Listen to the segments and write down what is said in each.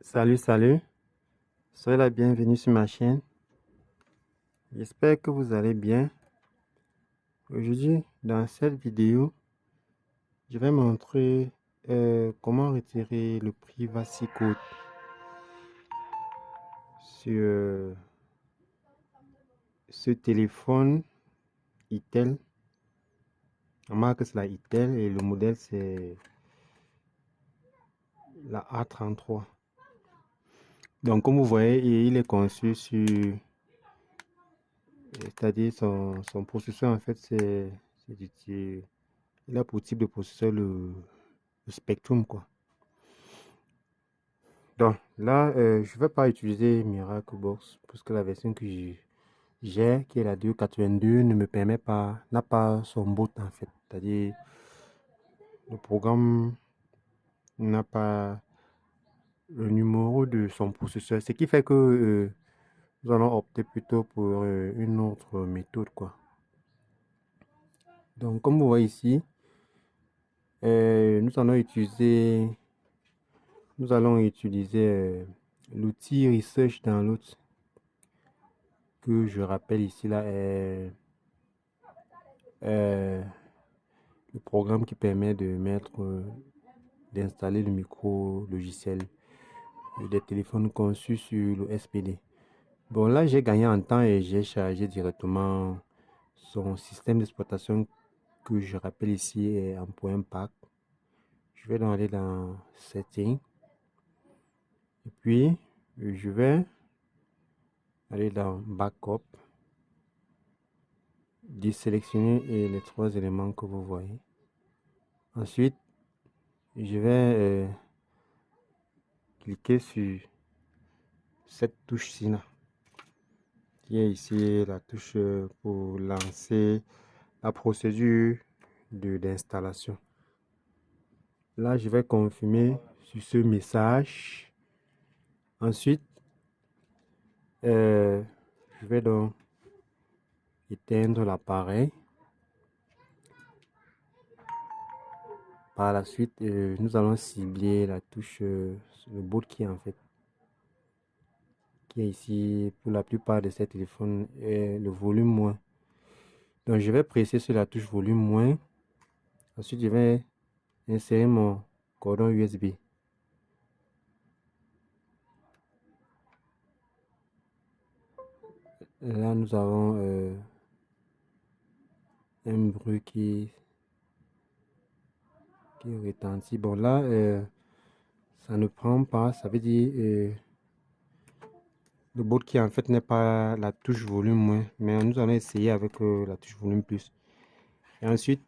Salut, soyez la bienvenue sur ma chaîne. J'espère que vous allez bien. Aujourd'hui, dans cette vidéo, je vais montrer comment retirer le privacy code sur ce téléphone Itel. La marque c'est la Itel et le modèle c'est la A33. Donc comme vous voyez, il est conçu sur, c'est-à-dire son processeur en fait il a pour type de processeur le Spectrum quoi. Donc là, je ne vais pas utiliser Miraclebox parce que la version que j'ai, qui est la 2.82, ne me permet pas, n'a pas son boot en fait. C'est-à-dire, le programme n'a pas le numéro de son processeur, ce qui fait que nous allons opter plutôt pour une autre méthode quoi. Donc, comme vous voyez ici, nous allons utiliser l'outil Research Download que je rappelle ici là est euh, le programme qui permet de d'installer le micro logiciel des téléphones conçus sur le SPD. Bon, là, j'ai gagné en temps et j'ai chargé directement son système d'exploitation que je rappelle ici est en point pack. Je vais donc aller dans Settings et puis je vais aller dans Backup, désélectionner les trois éléments que vous voyez. Ensuite, je vais cliquer sur cette touche-ci là, qui est ici la touche pour lancer la procédure d'installation. Là, je vais confirmer sur ce message. Ensuite, je vais donc éteindre l'appareil. Par la suite, nous allons cibler la touche, le boot key en fait, qui est ici pour la plupart de ces téléphones, est le volume moins. Donc, je vais presser sur la touche volume moins. Ensuite, je vais insérer mon cordon USB. Là, nous avons un bruit qui retentit. Bon, là, ça ne prend pas. Ça veut dire le boot qui en fait n'est pas la touche volume moins. Mais nous allons essayer avec la touche volume plus. Et ensuite,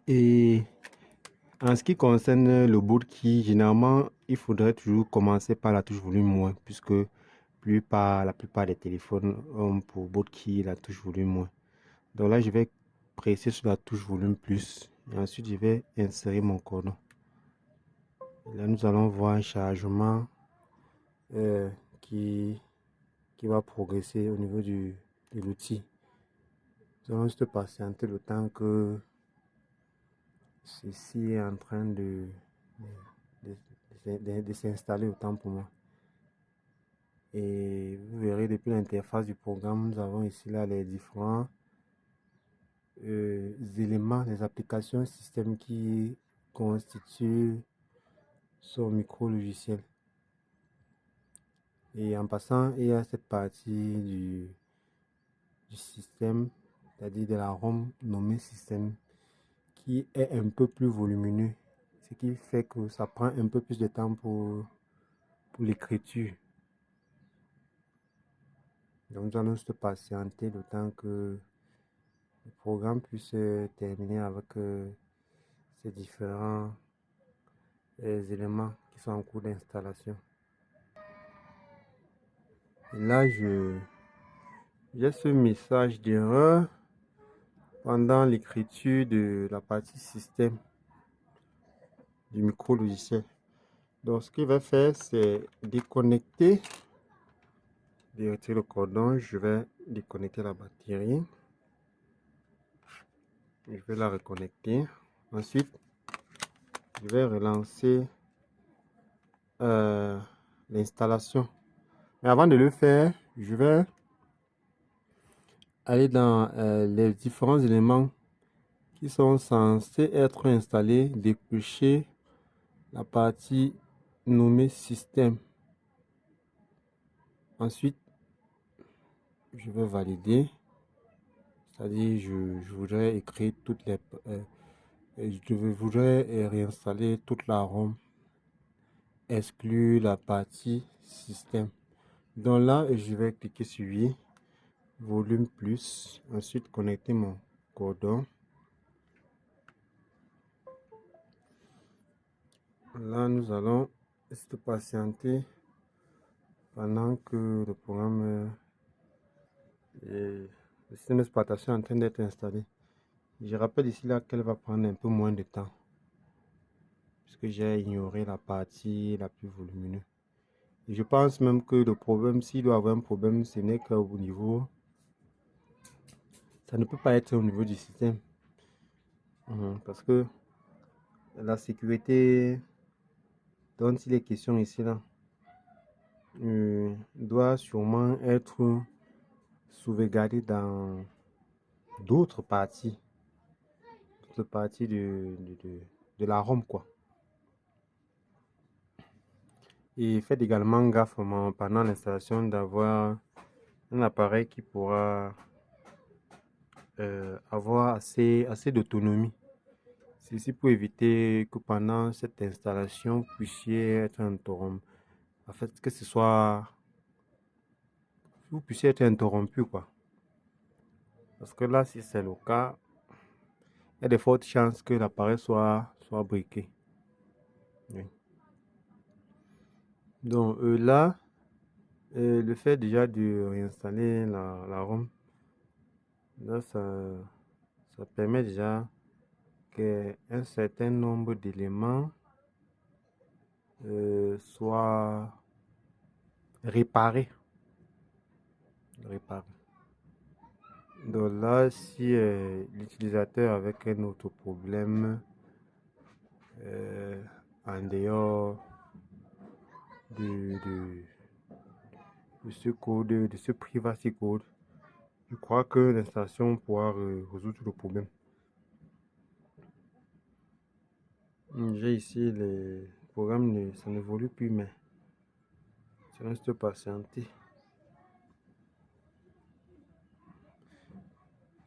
et en ce qui concerne le boot key, généralement, il faudrait toujours commencer par la touche volume moins, puisque la plupart des téléphones ont pour boot key la touche volume moins. Donc là, je vais presser sur la touche volume plus, et ensuite je vais insérer mon cordon. Et là, nous allons voir un chargement euh, qui, qui va progresser au niveau de l'outil. Nous allons juste patienter le temps que ceci est en train de s'installer autant pour moi. Et vous verrez depuis l'interface du programme, nous avons ici là les différents éléments, les applications système qui constituent son micro logiciel. Et en passant, il y a cette partie du système, c'est-à-dire de la ROM nommée système, qui est un peu plus volumineux, ce qui fait que ça prend un peu plus de temps pour l'écriture. Donc nous allons juste patienter le temps que le programme puisse terminer avec ces différents éléments qui sont en cours d'installation. Et là, j'ai ce message d'erreur pendant l'écriture de la partie système du micro logiciel. Donc, ce qu'il va faire, c'est déconnecter, retirer le cordon. Je vais déconnecter la batterie. Je vais la reconnecter. Ensuite, je vais relancer euh, l'installation. Mais avant de le faire, je vais aller dans les différents éléments qui sont censés être installés, décocher la partie nommée système. Ensuite, je vais valider, c'est-à-dire je voudrais écrire toutes les... je voudrais réinstaller toute la ROM, exclure la partie système. Donc là, je vais cliquer sur oui, volume plus, ensuite connecter mon cordon. Là, nous allons se patienter pendant que le programme, le système d'exploitation est en train d'être installé. Je rappelle ici là qu'elle va prendre un peu moins de temps puisque j'ai ignoré la partie la plus volumineuse. Et je pense même que le problème, s'il doit avoir un problème, ce n'est qu'au niveau, ça ne peut pas être au niveau du système. Parce que la sécurité dont il est question ici là doit sûrement être sauvegardée dans d'autres parties de la ROM quoi. Et faites également gaffe pendant l'installation d'avoir un appareil qui pourra avoir assez d'autonomie. Ceci pour éviter que pendant cette installation, vous puissiez être interrompu. En fait, que ce soit, vous puissiez être interrompu, quoi. Parce que là, si c'est le cas, il y a de fortes chances que l'appareil soit briqué. Oui. Donc là, le fait déjà de réinstaller la ROM, là, ça permet déjà qu'un certain nombre d'éléments soient réparés. Donc là, si l'utilisateur avec un autre problème en dehors de, de, de ce code, de ce privacy code, je crois que l'installation pourra résoudre le problème. J'ai ici les programmes, ça n'évolue plus, mais ça reste patienter.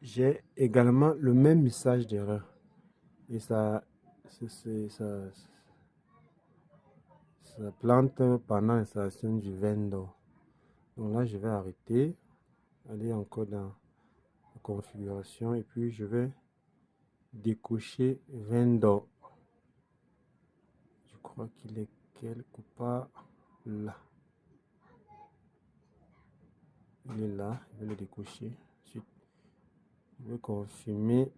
J'ai également le même message d'erreur. Et ça plante pendant l'installation du vendor. Donc là, je vais arrêter, aller encore dans la configuration et puis je vais décocher vendor. Je crois qu'il est quelque part là. Il est là, je vais le décocher. Ensuite, je vais confirmer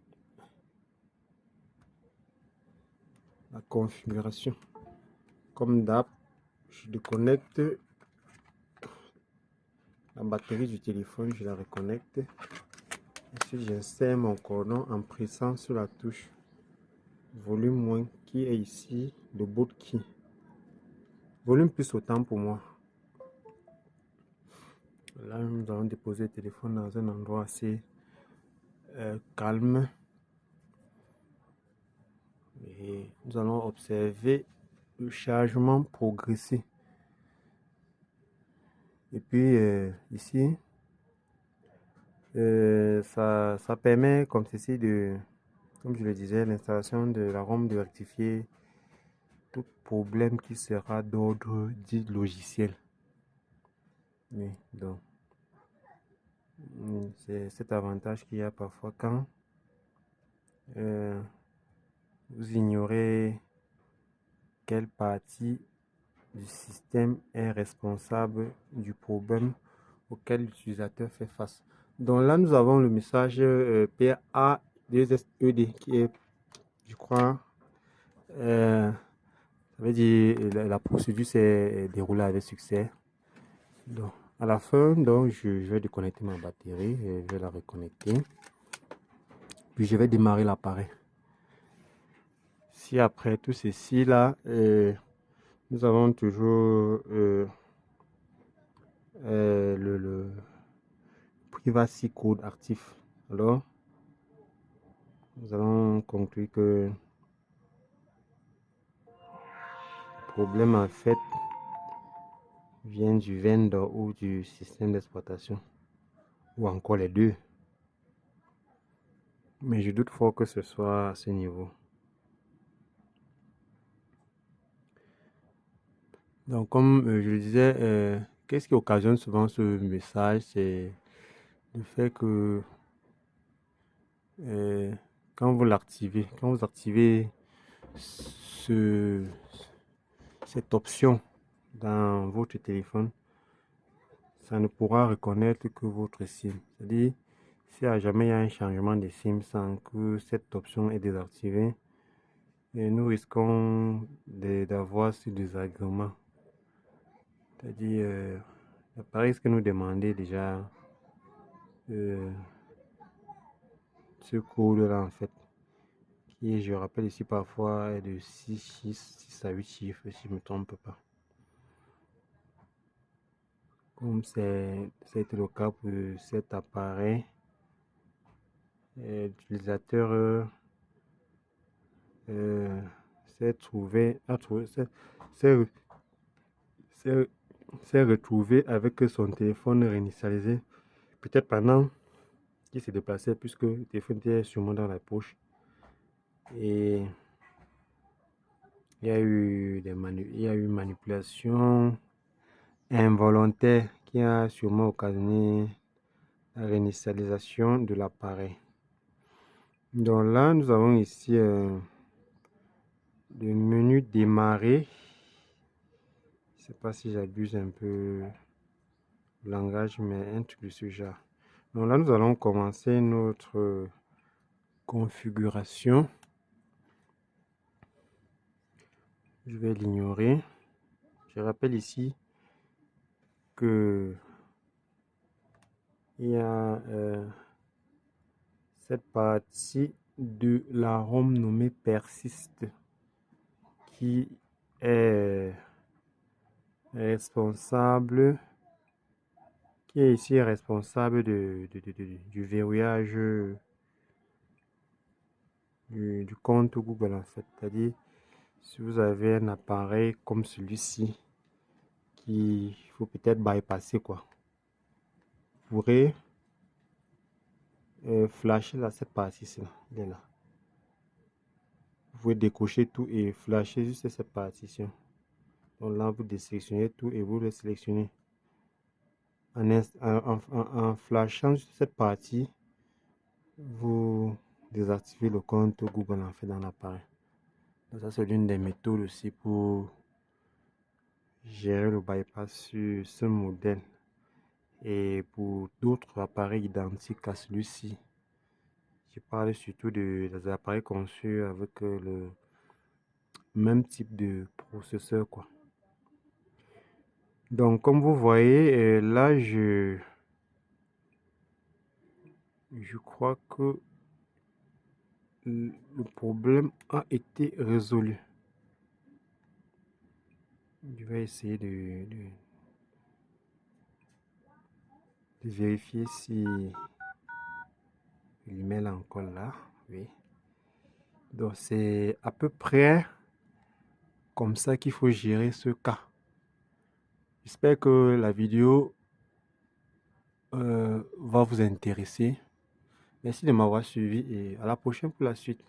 la configuration. Comme d'hab, je déconnecte la batterie du téléphone, je la reconnecte. Ensuite, j'insère mon cordon en pressant sur la touche volume moins qui est ici, le boot key. Volume plus autant pour moi. Là, nous allons déposer le téléphone dans un endroit assez calme. Et nous allons observer le chargement progressif. Et puis ici, ça permet comme ceci comme je le disais, l'installation de la ROM de rectifier tout problème qui sera d'ordre dit logiciel. Oui, donc c'est cet avantage qu'il y a parfois quand vous ignorez quelle partie du système est responsable du problème auquel l'utilisateur fait face. Donc là, nous avons le message PA2SED qui est, je crois, ça veut dire la procédure s'est déroulée avec succès. Donc, à la fin, donc, je vais déconnecter ma batterie et je vais la reconnecter. Puis je vais démarrer l'appareil. Si après tout ceci là, Nous avons toujours le privacy code actif. Alors, nous allons conclure que le problème en fait vient du vendor ou du système d'exploitation, ou encore les deux. Mais je doute fort que ce soit à ce niveau. Donc, comme je le disais, qu'est-ce qui occasionne souvent ce message? C'est le fait que euh, quand vous activez ce, cette option dans votre téléphone, ça ne pourra reconnaître que votre SIM. C'est-à-dire, si à jamais il y a un changement de SIM sans que cette option est désactivée, et nous risquons d'avoir ce désagrément. C'est-à-dire, l'appareil risque de nous demander déjà euh, ce code-là en fait, qui, je rappelle ici parfois, est de 6 à 8 chiffres, si je ne me trompe pas. Comme c'est le cas pour cet appareil, l'utilisateur s'est trouvé, a trouvé, s'est- s'est- s'est retrouvé avec son téléphone réinitialisé, peut-être pendant qu'il se déplaçait, puisque le téléphone était sûrement dans la poche. Et il y a eu il y a eu manipulation involontaire qui a sûrement occasionné la réinitialisation de l'appareil. Donc là, nous avons ici le menu démarrer. Je ne sais pas si j'abuse un peu le langage, mais un truc de ce genre. Donc là, nous allons commencer notre configuration. Je vais l'ignorer. Je rappelle ici que il y a cette partie de la ROM nommée persiste qui est responsable, qui est ici responsable du verrouillage du compte Google en fait. C'est-à-dire, si vous avez un appareil comme celui-ci, qu'il faut peut-être bypasser quoi, vous pourrez flasher là, cette partie-ci là, il est là. Vous pouvez décocher tout et flasher juste cette partition. Donc là, vous désélectionnez tout et vous le sélectionnez. En flashant cette partie, vous désactivez le compte Google en fait dans l'appareil. Ça, c'est l'une des méthodes aussi pour gérer le bypass sur ce modèle. Et pour d'autres appareils identiques à celui-ci, je parle surtout des appareils conçus avec le même type de processeur, quoi. Donc, comme vous voyez, là, je crois que le problème a été résolu. Je vais essayer de vérifier si l'email est encore là. Oui. Donc, c'est à peu près comme ça qu'il faut gérer ce cas. J'espère que la vidéo va vous intéresser. Merci de m'avoir suivi et à la prochaine pour la suite.